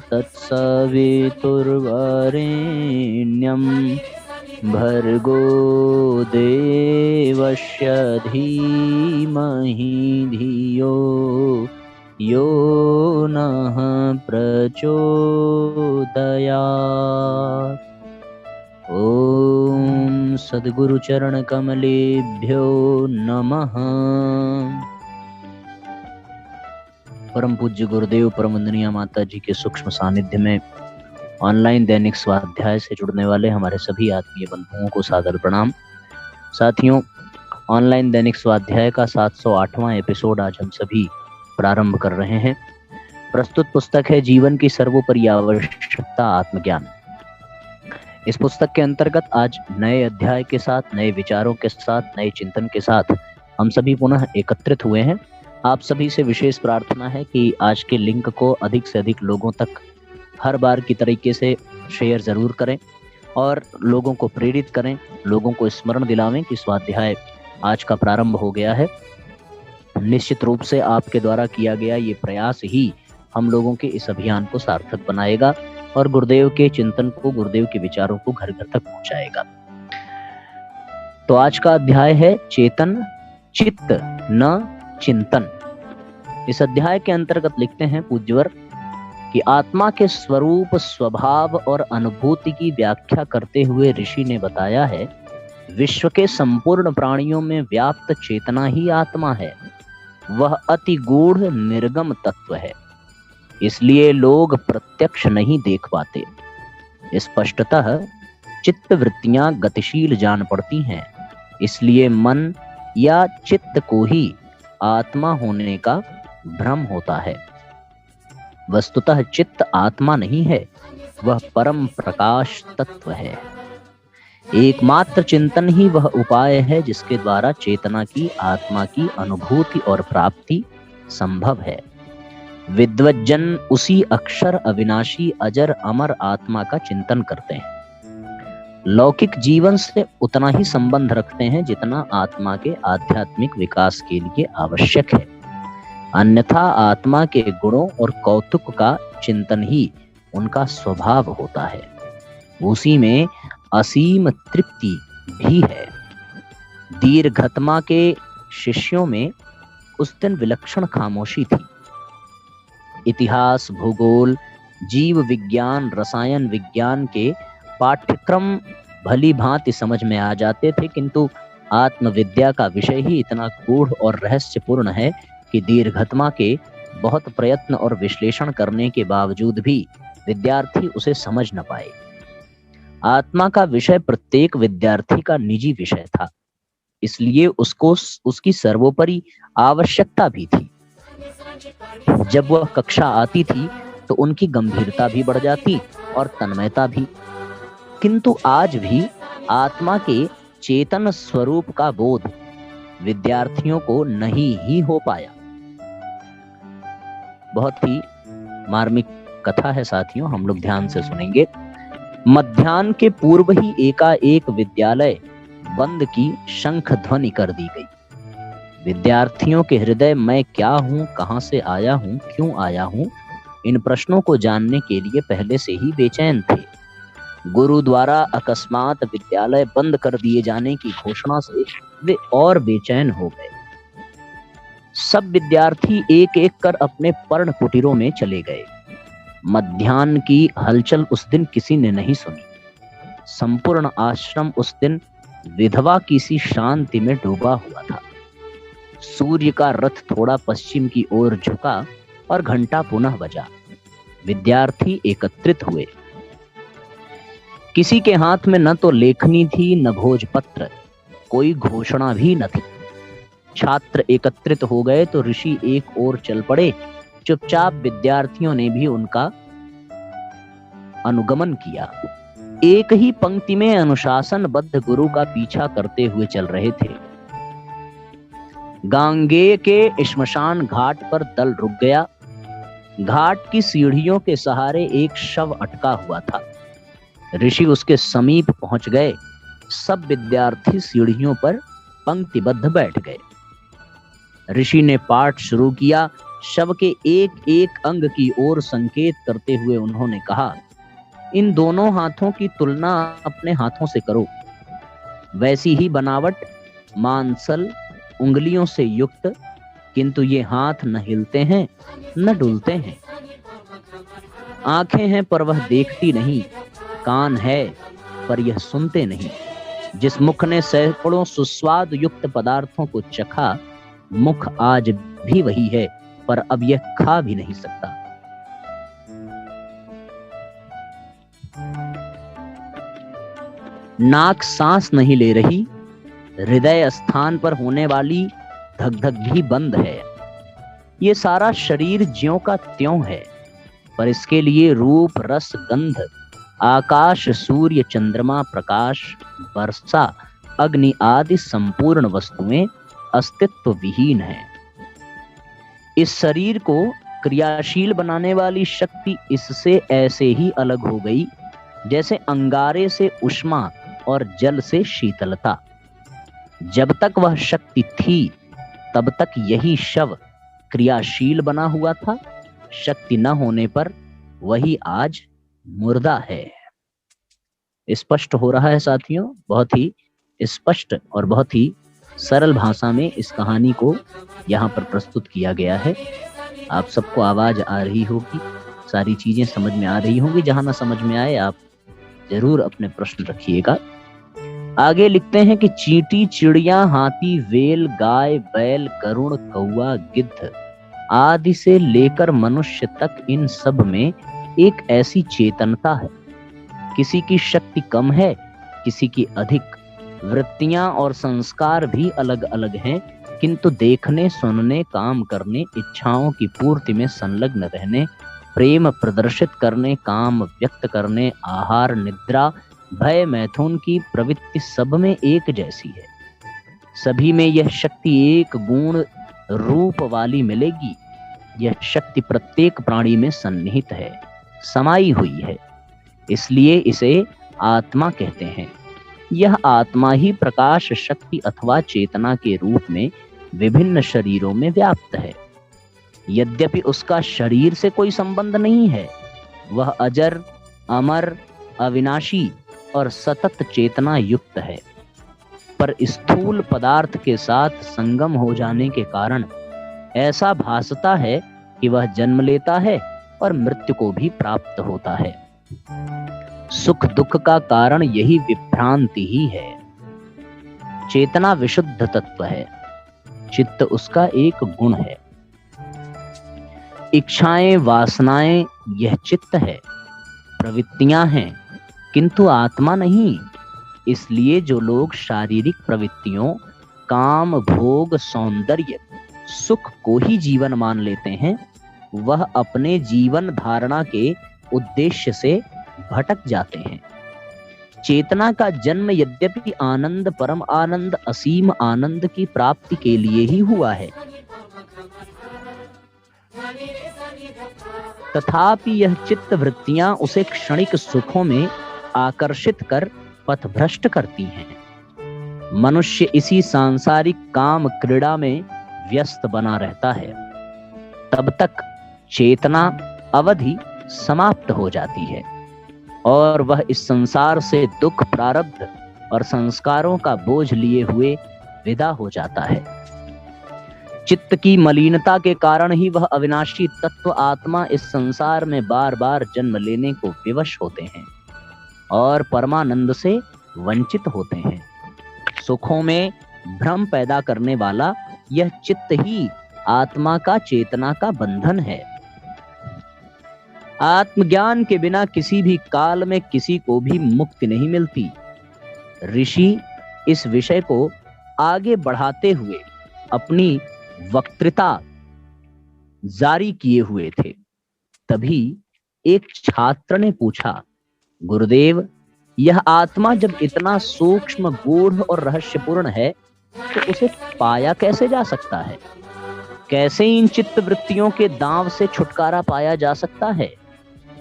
तत्सवितुर्वरेण्यं भर्गो देवस्य धीमहि धियो यो नः प्रचोदयात्। ओम सद्गुरु चरण कमलेभ्यो नमः। परम पूज्य गुरुदेव परम वंदनीय माता जी के सूक्ष्म सानिध्य में ऑनलाइन दैनिक स्वाध्याय से जुड़ने वाले हमारे सभी आत्मीय बंधुओं को सादर प्रणाम। साथियों, ऑनलाइन दैनिक स्वाध्याय का 708वां एपिसोड आज हम सभी प्रारंभ कर रहे हैं। प्रस्तुत पुस्तक है जीवन की सर्वोपरि आवश्यकता आत्मज्ञान। इस पुस्तक के अंतर्गत आज नए अध्याय के साथ, नए विचारों के साथ, नए चिंतन के साथ हम सभी पुनः एकत्रित हुए हैं। आप सभी से विशेष प्रार्थना है कि आज के लिंक को अधिक से अधिक लोगों तक हर बार की तरीके से शेयर जरूर करें और लोगों को प्रेरित करें, लोगों को स्मरण दिलावें कि स्वाध्याय आज का प्रारंभ हो गया है। निश्चित रूप से आपके द्वारा किया गया ये प्रयास ही हम लोगों के इस अभियान को सार्थक बनाएगा और गुरुदेव के चिंतन को, गुरुदेव के विचारों को घर घर तक पहुंचाएगा। तो आज का अध्याय है चेतन चित्त न चिंतन। इस अध्याय के अंतर्गत लिखते हैं पूज्यवर कि आत्मा के स्वरूप, स्वभाव और अनुभूति की व्याख्या करते हुए ऋषि ने बताया है, विश्व के संपूर्ण प्राणियों में व्याप्त चेतना ही आत्मा है। वह अति गूढ़ निर्गम तत्व है, इसलिए लोग प्रत्यक्ष नहीं देख पाते। स्पष्टतः चित्त वृत्तियां गतिशील जान पड़ती हैं, इसलिए मन या चित्त को ही आत्मा होने का भ्रम होता है। वस्तुतः चित्त आत्मा नहीं है, वह परम प्रकाश तत्व है। एकमात्र चिंतन ही वह उपाय है जिसके द्वारा चेतना की, आत्मा की अनुभूति और प्राप्ति संभव है। विद्वज्जन उसी अक्षर अविनाशी अजर अमर आत्मा का चिंतन करते हैं। लौकिक जीवन से उतना ही संबंध रखते हैं जितना आत्मा के आध्यात्मिक विकास के लिए आवश्यक है। अन्यथा आत्मा के गुणों और कौतुक का चिंतन ही उनका स्वभाव होता है। उसी में असीम तृप्ति भी है। दीर्घतमा के शिष्यों में उस दिन विलक्षण खामोशी थी। इतिहास, भूगोल, जीव विज्ञान, रसायन विज्ञान के पाठ्यक्रम भली भांति समझ में आ जाते थे, किंतु आत्मविद्या का विषय ही इतना गूढ़ और रहस्यपूर्ण है कि दीर्घतमा के बहुत प्रयत्न और विश्लेषण करने के बावजूद भी विद्यार्थी उसे समझ न पाए। आत्मा का विषय प्रत्येक विद्यार्थी का निजी विषय था, इसलिए उसको उसकी सर्वोपरि आवश्यकता भी थी। जब वह कक्षा आती थी तो उनकी गंभीरता भी बढ़ जाती और तन्मयता भी। किंतु आज भी आत्मा के चेतन स्वरूप का बोध विद्यार्थियों को नहीं ही हो पाया। बहुत ही मार्मिक कथा है साथियों, हम लोग ध्यान से सुनेंगे। मध्याह्न के पूर्व ही एकाएक विद्यालय बंद की शंख ध्वनि कर दी गई। विद्यार्थियों के हृदय मैं क्या हूं, कहां से आया हूं, क्यों आया हूं, इन प्रश्नों को जानने के लिए पहले से ही बेचैन थे। गुरु द्वारा अकस्मात विद्यालय बंद कर दिए जाने की घोषणा से वे और बेचैन हो गए। सब विद्यार्थी एक एक कर अपने पर्ण कुटीरों में चले गए। मध्याह्न की हलचल उस दिन किसी ने नहीं सुनी। संपूर्ण आश्रम उस दिन विधवा की सी शांति में डूबा हुआ था। सूर्य का रथ थोड़ा पश्चिम की ओर झुका और घंटा पुनः बजा। विद्यार्थी एकत्रित हुए। किसी के हाथ में न तो लेखनी थी, न भोजपत्र, कोई घोषणा भी न थी। छात्र एकत्रित हो गए तो ऋषि एक ओर चल पड़े। चुपचाप विद्यार्थियों ने भी उनका अनुगमन किया। एक ही पंक्ति में अनुशासनबद्ध गुरु का पीछा करते हुए चल रहे थे। गांगेय के श्मशान घाट पर दल रुक गया। घाट की सीढ़ियों के सहारे एक शव अटका हुआ था। ऋषि उसके समीप पहुंच गए। सब विद्यार्थी सीढ़ियों पर पंक्तिबद्ध बैठ गए। ऋषि ने पाठ शुरू किया। शव के एक एक अंग की ओर संकेत करते हुए उन्होंने कहा, इन दोनों हाथों की तुलना अपने हाथों से करो। वैसी ही बनावट, मांसल, उंगलियों से युक्त, किंतु ये हाथ न हिलते हैं न डुलते हैं। आंखें हैं पर वह देखती नहीं, कान है पर यह सुनते नहीं। जिस मुख ने सैकड़ों सुस्वाद युक्त पदार्थों को चखा, मुख आज भी वही है, पर अब यह खा भी नहीं सकता। नाक सांस नहीं ले रही, हृदय स्थान पर होने वाली धक धक भी बंद है। ये सारा शरीर ज्यों का त्यों है, पर इसके लिए रूप, रस, गंध, आकाश, सूर्य, चंद्रमा, प्रकाश, वर्षा, अग्नि आदि संपूर्ण वस्तुएं अस्तित्व विहीन हैं। इस शरीर को क्रियाशील बनाने वाली शक्ति इससे ऐसे ही अलग हो गई जैसे अंगारे से उष्मा और जल से शीतलता। जब तक वह शक्ति थी तब तक यही शव क्रियाशील बना हुआ था। शक्ति न होने पर वही आज मुर्दा है। स्पष्ट हो रहा है साथियों? बहुत ही स्पष्ट और बहुत ही सरल भाषा में इस कहानी को यहाँ पर प्रस्तुत किया गया है। आप सबको आवाज आ रही होगी, सारी चीजें समझ में आ रही होंगी। जहां ना समझ में आए आप जरूर अपने प्रश्न रखिएगा। आगे लिखते हैं कि चींटी, चिड़िया, हाथी, वेल, गाय, बैल, गरुड़, कौवा, गिद्ध आदि से लेकर मनुष्य तक इन सब में एक ऐसी चेतनता है। किसी की शक्ति कम है, किसी की अधिक। वृत्तियां और संस्कार भी अलग अलग हैं, किंतु देखने, सुनने, काम करने, इच्छाओं की पूर्ति में संलग्न रहने, प्रेम प्रदर्शित करने, काम व्यक्त करने, आहार, निद्रा, भय, मैथुन की प्रवृत्ति सब में एक जैसी है। सभी में यह शक्ति एक गुण रूप वाली मिलेगी। यह शक्ति प्रत्येक प्राणी में सन्निहित है, समाई हुई है, इसलिए इसे आत्मा कहते हैं। यह आत्मा ही प्रकाश, शक्ति अथवा चेतना के रूप में विभिन्न शरीरों में व्याप्त है। यद्यपि उसका शरीर से कोई संबंध नहीं है, वह अजर, अमर, अविनाशी और सतत चेतना युक्त है, पर स्थूल पदार्थ के साथ संगम हो जाने के कारण ऐसा भासता है कि वह जन्म लेता है और मृत्यु को भी प्राप्त होता है। सुख दुख का कारण यही विभ्रांति ही है। चेतना विशुद्ध तत्व है, चित्त उसका एक गुण है। इच्छाएं, वासनाएं यह चित्त है, प्रवृत्तियां हैं, किंतु आत्मा नहीं। इसलिए जो लोग शारीरिक प्रवृत्तियों, काम, भोग, सौंदर्य, सुख को ही जीवन मान लेते हैं, वह अपने जीवन धारणा के उद्देश्य से भटक जाते हैं। चेतना का जन्म यद्यपि आनंद, परम आनंद, असीम आनंद की प्राप्ति के लिए ही हुआ है, तथापि यह चित्त वृत्तियां उसे क्षणिक सुखों में आकर्षित कर पथभ्रष्ट करती हैं। मनुष्य इसी सांसारिक काम क्रीड़ा में व्यस्त बना रहता है। तब तक चेतना अवधि समाप्त हो जाती है और वह इस संसार से दुख, प्रारब्ध और संस्कारों का बोझ लिए हुए विदा हो जाता है। चित्त की मलिनता के कारण ही वह अविनाशी तत्व आत्मा इस संसार में बार बार जन्म लेने को विवश होते हैं और परमानंद से वंचित होते हैं। सुखों में भ्रम पैदा करने वाला यह चित्त ही आत्मा का, चेतना का बंधन है। आत्मज्ञान के बिना किसी भी काल में किसी को भी मुक्ति नहीं मिलती। ऋषि इस विषय को आगे बढ़ाते हुए अपनी वक्तृता जारी किए हुए थे। तभी एक छात्र ने पूछा, गुरुदेव, यह आत्मा जब इतना सूक्ष्म, गूढ़ और रहस्यपूर्ण है तो उसे पाया कैसे जा सकता है? कैसे इन चित्त वृत्तियों के दांव से छुटकारा पाया जा सकता है?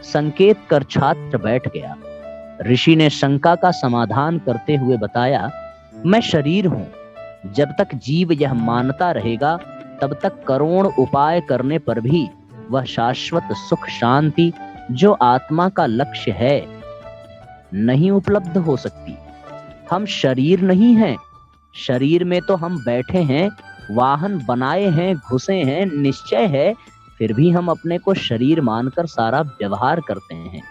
संकेत कर छात्र बैठ गया। ऋषि ने शंका का समाधान करते हुए बताया, मैं शरीर हूं। जब तक जीव यह मानता रहेगा तब तक करोड़ उपाय करने पर भी वह शाश्वत सुख शांति जो आत्मा का लक्ष्य है नहीं उपलब्ध हो सकती। हम शरीर नहीं हैं, शरीर में तो हम बैठे हैं, वाहन बनाए हैं, घुसे हैं, निश्चय है, फिर भी हम अपने को शरीर मानकर सारा व्यवहार करते हैं।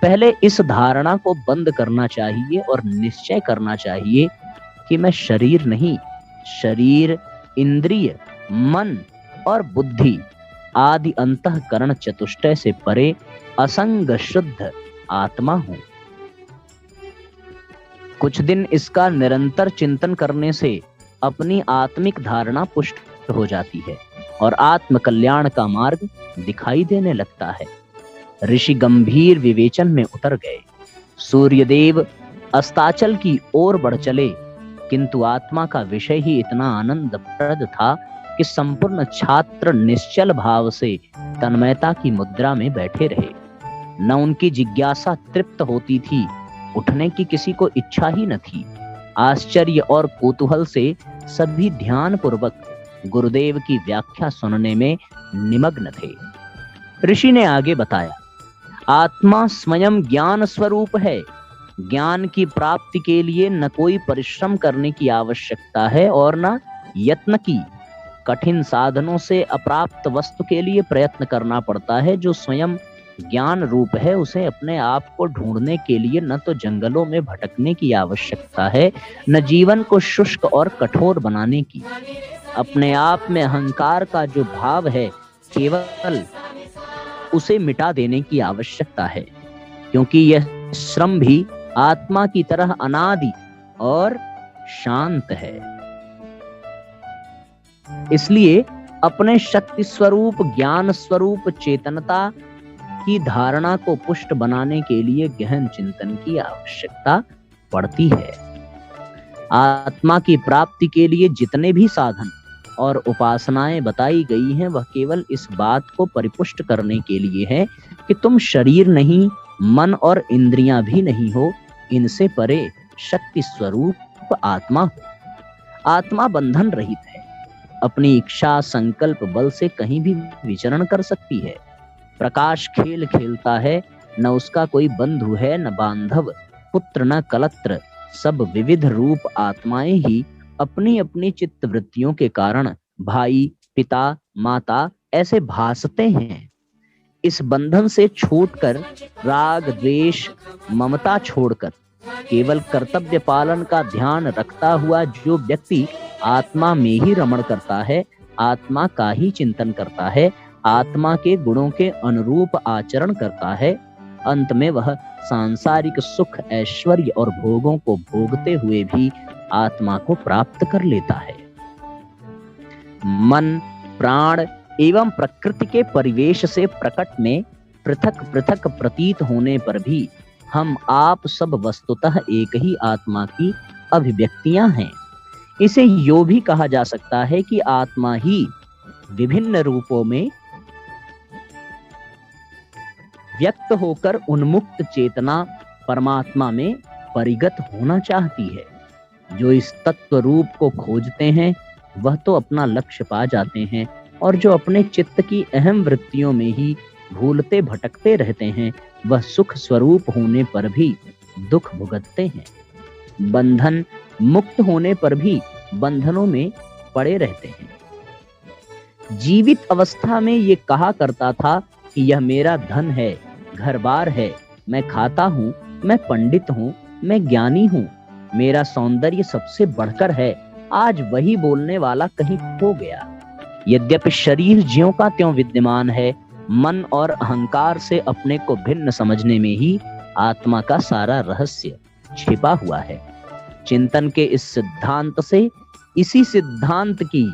पहले इस धारणा को बंद करना चाहिए और निश्चय करना चाहिए कि मैं शरीर नहीं, शरीर, इंद्रिय, मन और बुद्धि आदि अंतःकरण चतुष्टय से परे असंग शुद्ध आत्मा हूं। कुछ दिन इसका निरंतर चिंतन करने से अपनी आत्मिक धारणा पुष्ट हो जाती है और आत्म कल्याण का मार्ग दिखाई देने लगता है। ऋषि गंभीर विवेचन में उतर गए। सूर्यदेव अस्ताचल की ओर बढ़ चले, किंतु आत्मा का विषय ही इतना आनंदप्रद था कि संपूर्ण छात्र निश्चल भाव से तन्मयता की मुद्रा में बैठे रहे। न उनकी जिज्ञासा तृप्त होती थी, उठने की किसी को इच्छा ही न थी। आश्चर्य और कौतूहल से सभी ध्यान पूर्वक गुरुदेव की व्याख्या सुनने में निमग्न थे। ऋषि ने आगे बताया, आत्मा स्वयं ज्ञान स्वरूप है। ज्ञान की प्राप्ति के लिए न कोई परिश्रम करने की आवश्यकता है और न यत्न की। कठिन साधनों से अप्राप्त वस्तु के लिए प्रयत्न करना पड़ता है। जो स्वयं ज्ञान रूप है, उसे अपने आप को ढूंढने के लिए न तो जंगलों में भटकने की आवश्यकता है, न जीवन को शुष्क और कठोर बनाने की। अपने आप में अहंकार का जो भाव है, केवल उसे मिटा देने की आवश्यकता है, क्योंकि यह श्रम भी आत्मा की तरह अनादि और शांत है। इसलिए अपने शक्ति स्वरूप, ज्ञान स्वरूप चेतनता की धारणा को पुष्ट बनाने के लिए गहन चिंतन की आवश्यकता पड़ती है। आत्मा की प्राप्ति के लिए जितने भी साधन और उपासनाएं बताई गई हैं, वह केवल इस बात को परिपुष्ट करने के लिए है कि तुम शरीर नहीं, मन और इंद्रियां भी नहीं हो, इनसे परे शक्ति स्वरूप आत्मा हो। आत्मा बंधन रहित है, अपनी इच्छा संकल्प बल से कहीं भी विचरण कर सकती है। प्रकाश खेल खेलता है, न उसका कोई बंधु है न बांधव, पुत्र न कलत्र। सब विविध रूप आत्माएं ही अपनी अपनी चित्त वृत्तियों के कारण भाई, पिता, माता ऐसे भासते हैं। इस बंधन से छूटकर, राग द्वेष ममता छोड़कर केवल कर्तव्य पालन का ध्यान रखता हुआ जो व्यक्ति आत्मा में ही रमण करता है, आत्मा का ही चिंतन करता है, आत्मा के गुणों के अनुरूप आचरण करता है, अंत में वह सांसारिक सुख, ऐश्वर्य और भोगों को भोगते हुए भी आत्मा को प्राप्त कर लेता है। मन, प्राण एवं प्रकृति के परिवेश से प्रकट में पृथक पृथक प्रतीत होने पर भी हम आप सब वस्तुतः एक ही आत्मा की अभिव्यक्तियां हैं। इसे यो भी कहा जा सकता है कि आत्मा ही विभिन्न रूपों में व्यक्त होकर उन्मुक्त चेतना परमात्मा में परिगत होना चाहती है। जो इस तत्व रूप को खोजते हैं वह तो अपना लक्ष्य पा जाते हैं, और जो अपने चित्त की अहम वृत्तियों में ही भूलते भटकते रहते हैं, वह सुख स्वरूप होने पर भी दुख भुगतते हैं। बंधन मुक्त होने पर भी बंधनों में पड़े रहते हैं। जीवित अवस्था में ये कहा करता था कि यह मेरा धन है, घर बार है, मैं खाता हूँ, मैं पंडित हूँ, मैं ज्ञानी हूँ, मेरा सौंदर्य सबसे बढ़कर है। आज वही बोलने वाला कहीं खो गया। यद्यपि शरीर ज्यों का त्यों विद्यमान है, मन और अहंकार से अपने को भिन्न समझने में ही आत्मा का सारा रहस्य छिपा हुआ है। चिंतन के इस सिद्धांत से इसी सिद्धांत की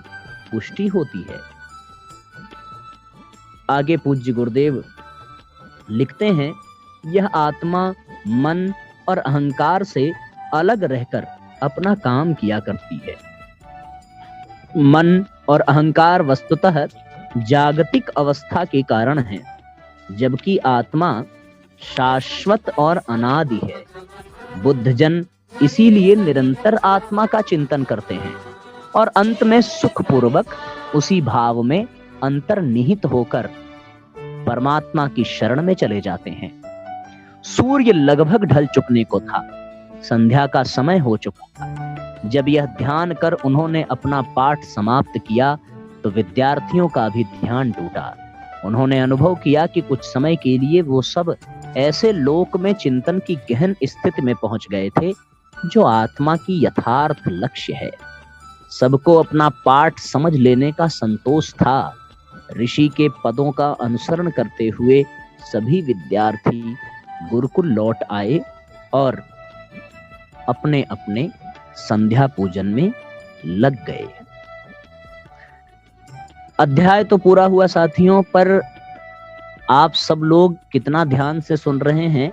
पुष्टि होती है। आगे पूज्य गुरुदेव लिखते हैं, यह आत्मा मन और अहंकार से अलग रहकर अपना काम किया करती है। मन और अहंकार वस्तुतः जागतिक अवस्था के कारण है, जबकि आत्मा शाश्वत और अनादि है। बुद्धजन इसीलिए निरंतर आत्मा का चिंतन करते हैं। और अंत में सुखपूर्वक उसी भाव में अंतर्निहित होकर परमात्मा की शरण में चले जाते हैं। सूर्य लगभग ढल चुकने को था, संध्या का समय हो चुका था। जब यह ध्यान कर उन्होंने अपना पाठ समाप्त किया तो विद्यार्थियों का भी ध्यान टूटा। उन्होंने अनुभव किया कि कुछ समय के लिए वो सब ऐसे लोक में चिंतन की गहन स्थिति में पहुंच गए थे जो आत्मा की यथार्थ लक्ष्य है। सबको अपना पाठ समझ लेने का संतोष था। ऋषि के पदों का अनुसरण करते हुए सभी विद्यार्थी गुरुकुल लौट आए और अपने अपने संध्या पूजन में लग गए। अध्याय तो पूरा हुआ साथियों, पर आप सब लोग कितना ध्यान से सुन रहे हैं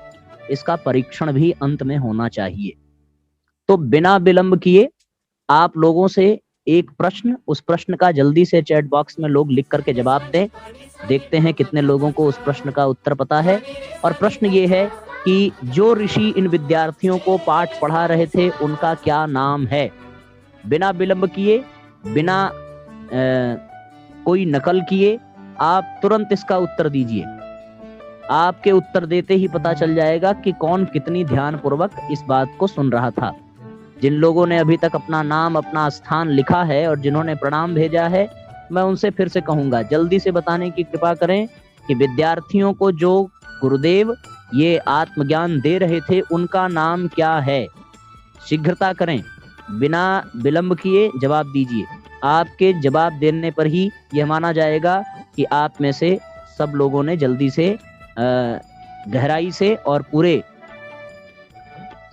इसका परीक्षण भी अंत में होना चाहिए। तो बिना विलंब किए आप लोगों से एक प्रश्न, उस प्रश्न का जल्दी से चैट बॉक्स में लोग लिख करके जवाब दें। देखते हैं कितने लोगों को उस प्रश्न का उत्तर पता है। और प्रश्न ये है कि जो ऋषि इन विद्यार्थियों को पाठ पढ़ा रहे थे उनका क्या नाम है। बिना विलंब किए, बिना कोई नकल किए आप तुरंत इसका उत्तर दीजिए। आपके उत्तर देते ही पता चल जाएगा कि कौन कितनी ध्यानपूर्वक इस बात को सुन रहा था। जिन लोगों ने अभी तक अपना नाम, अपना स्थान लिखा है और जिन्होंने प्रणाम भेजा है, मैं उनसे फिर से कहूंगा जल्दी से बताने की कृपा करें कि विद्यार्थियों को जो गुरुदेव ये आत्मज्ञान दे रहे थे उनका नाम क्या है। शीघ्रता करें, बिना विलंब किए जवाब दीजिए। आपके जवाब देने पर ही यह माना जाएगा कि आप में से सब लोगों ने जल्दी से गहराई से और पूरे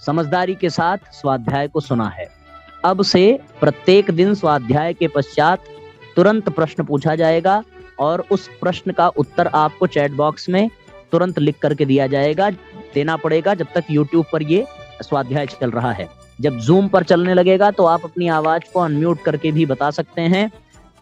समझदारी के साथ स्वाध्याय को सुना है। अब से प्रत्येक दिन स्वाध्याय के पश्चात तुरंत प्रश्न पूछा जाएगा और उस प्रश्न का उत्तर आपको चैट बॉक्स में तुरंत लिख करके दिया जाएगा, देना पड़ेगा जब तक YouTube पर ये स्वाध्याय चल रहा है। जब Zoom पर चलने लगेगा तो आप अपनी आवाज को अनम्यूट करके भी बता सकते हैं।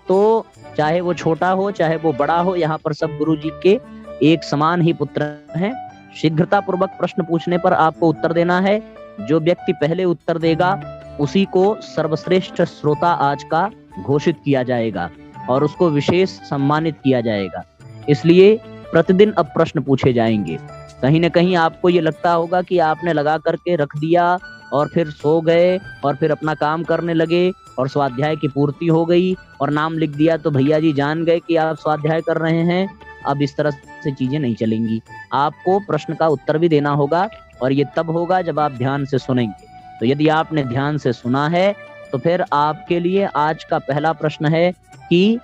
तो चाहे वो छोटा हो चाहे वो बड़ा हो, यहाँ पर सब गुरु जी के एक समान ही पुत्र हैं। शीघ्रता पूर्वक प्रश्न पूछने पर आपको उत्तर देना है। जो व्यक्ति पहले उत्तर देगा उसी को सर्वश्रेष्ठ श्रोता आज का घोषित किया जाएगा और उसको विशेष सम्मानित किया जाएगा। इसलिए प्रतिदिन अब प्रश्न पूछे जाएंगे। कहीं ना कहीं आपको ये लगता होगा कि आपने लगा करके रख दिया और फिर सो गए और फिर अपना काम करने लगे और स्वाध्याय की पूर्ति हो गई और नाम लिख दिया तो भैया जी जान गए कि आप स्वाध्याय कर रहे हैं। अब इस तरह से चीजें नहीं चलेंगी। आपको प्रश्न का उत्तर भी देना होगा और ये तब होगा जब आप ध्यान से सुनेंगे। तो यदि आपने ध्यान से सुना है तो फिर आपके लिए आज का पहला प्रश्न है कि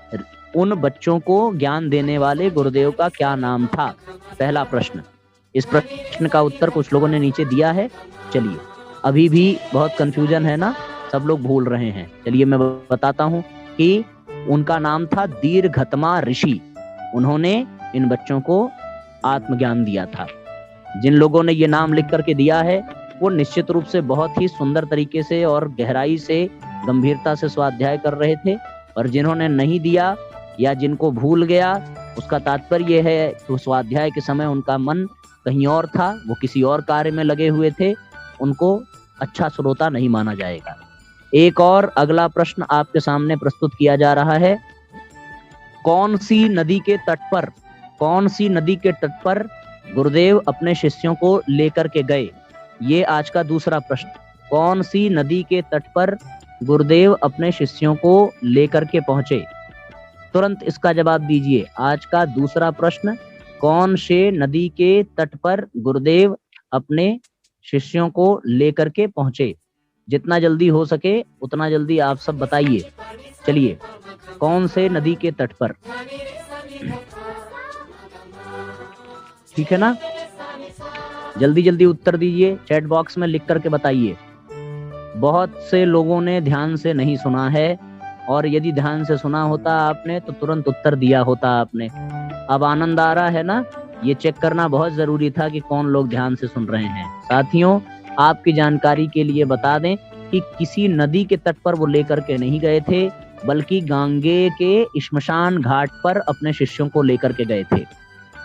उन बच्चों को ज्ञान देने वाले गुरुदेव का क्या नाम था। पहला प्रश्न। इस प्रश्न का उत्तर कुछ लोगों ने नीचे दिया है। चलिए, अभी भी बहुत कंफ्यूजन है ना, सब लोग भूल रहे हैं। चलिए मैं बताता हूँ कि उनका नाम था दीर्घतमा ऋषि। उन्होंने इन बच्चों को आत्मज्ञान दिया था। जिन लोगों ने ये नाम लिख करके दिया है वो निश्चित रूप से बहुत ही सुंदर तरीके से और गहराई से, गंभीरता से स्वाध्याय कर रहे थे। और जिन्होंने नहीं दिया या जिनको भूल गया, उसका तात्पर्य यह है कि स्वाध्याय के समय उनका मन कहीं और था, वो किसी और कार्य में लगे हुए थे, उनको अच्छा श्रोता नहीं माना जाएगा। एक और अगला प्रश्न आपके सामने प्रस्तुत किया जा रहा है। कौन सी नदी के तट पर गुरुदेव अपने शिष्यों को लेकर के गए? ये आज का दूसरा प्रश्न। कौन सी नदी के तट पर गुरुदेव अपने शिष्यों को लेकर के पहुंचे? तुरंत इसका जवाब दीजिए। आज का दूसरा प्रश्न, कौन से नदी के तट पर गुरुदेव अपने शिष्यों को लेकर के पहुंचे? जितना जल्दी हो सके उतना जल्दी आप सब बताइए। चलिए, कौन से नदी के तट पर? ठीक है ना, जल्दी जल्दी उत्तर दीजिए, चैट बॉक्स में लिख करके बताइए। बहुत से लोगों ने ध्यान से नहीं सुना है और यदि ध्यान से सुना होता आपने तो तुरंत उत्तर दिया होता आपने। अब आनंद आ रहा है ना? ये चेक करना बहुत जरूरी था कि कौन लोग ध्यान से सुन रहे हैं। साथियों, आपकी जानकारी के लिए बता दें कि किसी नदी के तट पर वो लेकर के नहीं गए थे, बल्कि गांगे के श्मशान घाट पर अपने शिष्यों को लेकर के गए थे।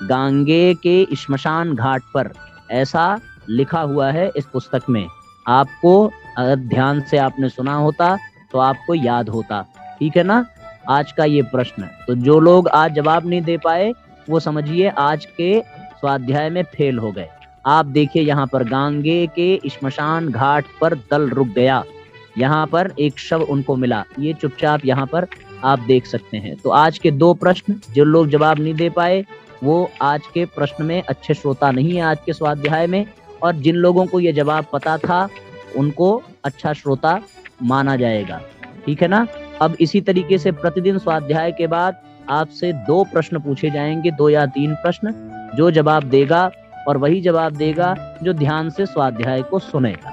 गांगे के श्मशान घाट पर, ऐसा लिखा हुआ है इस पुस्तक में। आपको अगर ध्यान से आपने सुना होता तो तो आपको याद होता। ठीक है ना, आज का ये प्रश्न। तो जो लोग आज जवाब नहीं दे पाए वो समझिए आज के स्वाध्याय में फेल हो गए। आप देखिए यहाँ पर, गांगे के श्मशान घाट पर दल रुक गया, यहाँ पर एक शव उनको मिला, ये चुपचाप यहाँ पर आप देख सकते हैं। तो आज के 2 प्रश्न, जो लोग जवाब नहीं दे पाए वो आज के प्रश्न में अच्छे श्रोता नहीं है आज के स्वाध्याय में, और जिन लोगों को ये जवाब पता था उनको अच्छा श्रोता माना जाएगा। ठीक है ना। अब इसी तरीके से प्रतिदिन स्वाध्याय के बाद आपसे 2 प्रश्न पूछे जाएंगे, 2 या 3 प्रश्न। जो जवाब देगा और वही जवाब देगा जो ध्यान से स्वाध्याय को सुनेगा।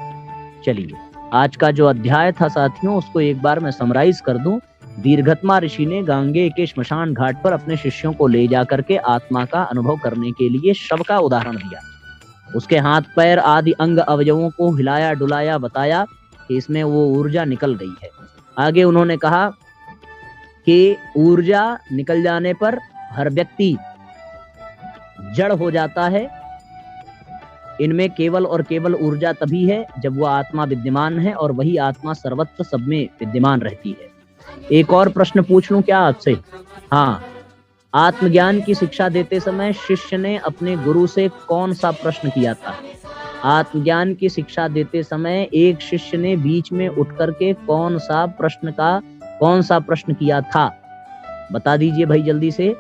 चलिए, आज का जो अध्याय था साथियों, उसको एक बार मैं समराइज कर दूं। दीर्घत्मा ऋषि ने गांगे के श्मशान घाट पर अपने शिष्यों को ले जाकर के आत्मा का अनुभव करने के लिए शव का उदाहरण दिया। उसके हाथ पैर आदि अंग अवयवों को हिलाया डुलाया, बताया कि इसमें वो ऊर्जा निकल गई है। आगे उन्होंने कहा कि ऊर्जा निकल जाने पर हर व्यक्ति जड़ हो जाता है। इनमें केवल और केवल ऊर्जा तभी है जब वह आत्मा विद्यमान है, और वही आत्मा सर्वत्र सब में विद्यमान रहती है। एक और प्रश्न पूछ लूं क्या आपसे? हाँ, आत्मज्ञान की शिक्षा देते समय शिष्य ने अपने गुरु से कौन सा प्रश्न किया था? आत्मज्ञान की शिक्षा देते समय एक शिष्य ने बीच में उठ करके कौन सा प्रश्न किया था? बता दीजिए भाई जल्दी से।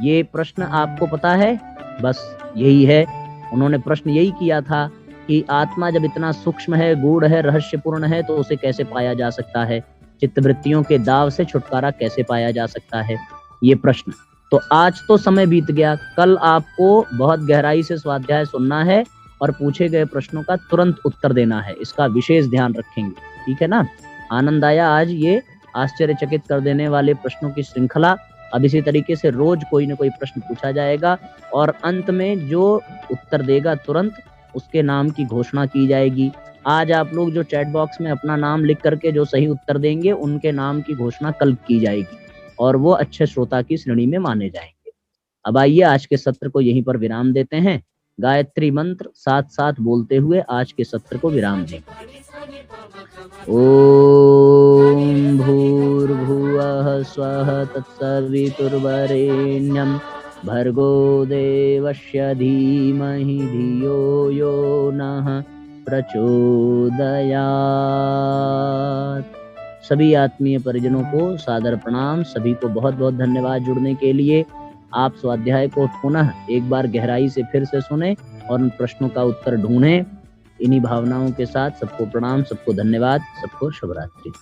ये प्रश्न आपको पता है? बस यही है, उन्होंने प्रश्न यही किया था कि आत्मा जब इतना सूक्ष्म है, गूढ़ है, रहस्यपूर्ण है, तो उसे कैसे पाया जा सकता है? चित्तवृत्तियों के दाव से छुटकारा कैसे पाया जा सकता है? ये प्रश्न। तो आज तो समय बीत गया, कल आपको बहुत गहराई से स्वाध्याय सुनना है और पूछे गए प्रश्नों का तुरंत उत्तर देना है। इसका विशेष ध्यान रखेंगे। ठीक है ना। आनंद आया आज ये आश्चर्यचकित कर देने वाले प्रश्नों की श्रृंखला। अब इसी तरीके से रोज कोई न कोई प्रश्न पूछा जाएगा, और अंत में जो उत्तर देगा तुरंत, उसके नाम की घोषणा की जाएगी। आज आप लोग जो चैट बॉक्स में अपना नाम लिख करके जो सही उत्तर देंगे, उनके नाम की घोषणा कल की जाएगी और वो अच्छे श्रोता की श्रेणी में माने जाएंगे। अब आइए आज के सत्र को यहीं पर विराम देते हैं। गायत्री मंत्र साथ साथ बोलते हुए आज के सत्र को विराम देंगे। ओम भूर्भुवः स्वः तत्सवितुर्वरेण्यं भर्गो देवस्य धीमहि धियो यो नः प्रचोदयात्। सभी आत्मीय परिजनों को सादर प्रणाम। सभी को बहुत बहुत धन्यवाद जुड़ने के लिए। आप स्वाध्याय को पुनः एक बार गहराई से फिर से सुने और उन प्रश्नों का उत्तर ढूंढें। इन्हीं भावनाओं के साथ सबको प्रणाम, सबको धन्यवाद, सबको शुभ रात्रि।